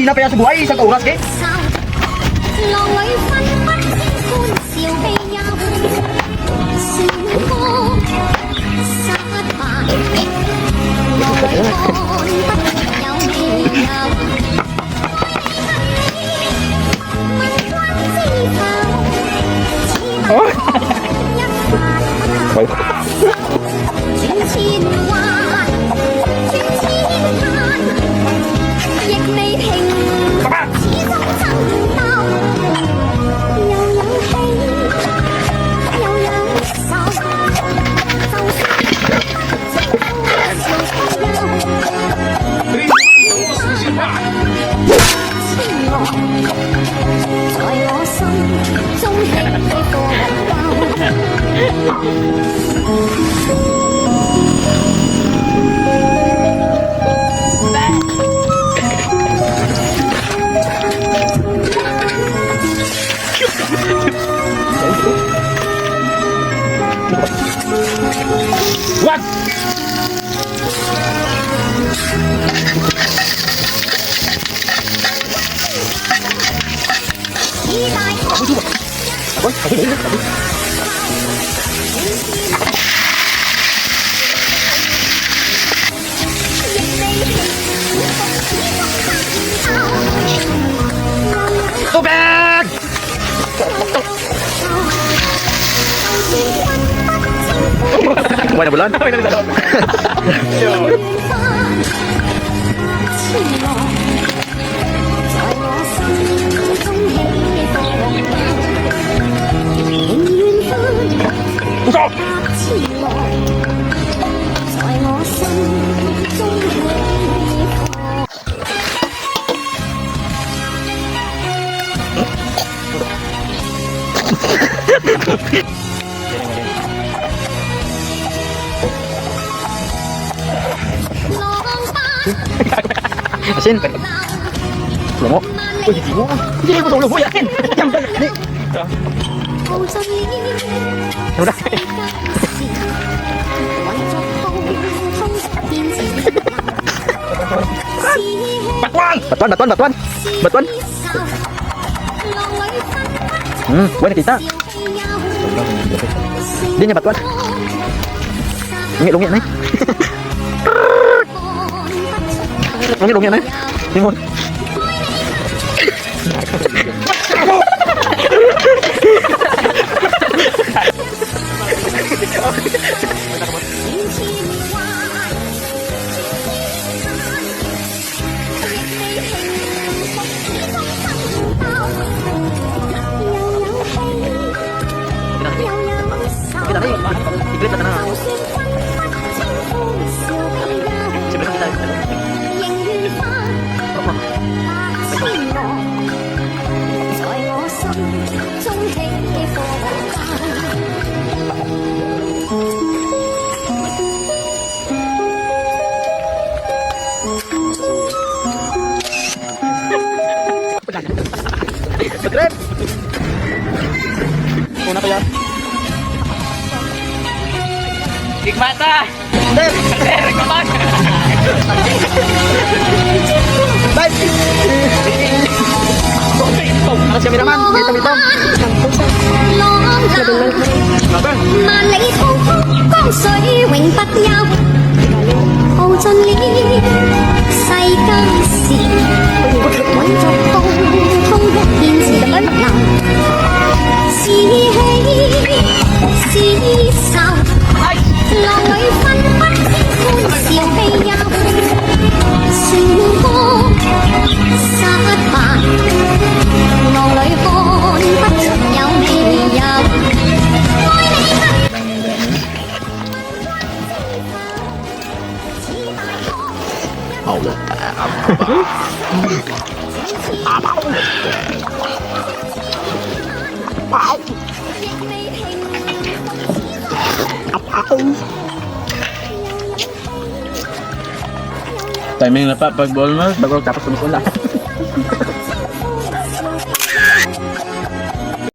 Mahina pa yan sa buhay, isang oras eh. What? Tubig! Kumain na bulan? Kumain na bulan. Usap! Asin. Lomo. Uy, hindi mo. Hindi mo tulog mo yan. Yan ba? Ini. Udah. Batuan. Batuan. Buena kita. Dia nya batuan. Lungit nih. Lungit nih. Timur. Kita nih, iklim na tanah. Sebenarnya kita. Betrep. Una pa yan. Ikmata! Der, Reklamag! bye. Ano siya miraman? Mitom.萬里滔滔江水永不休，耗盡了世間事，混作普通一片自流，是喜是愁，浪裏分不清歡笑悲憂，旋波失敗，浪裏看不出有未有。好了，Timing na pa pag ball mo. bago tapos sumusunda.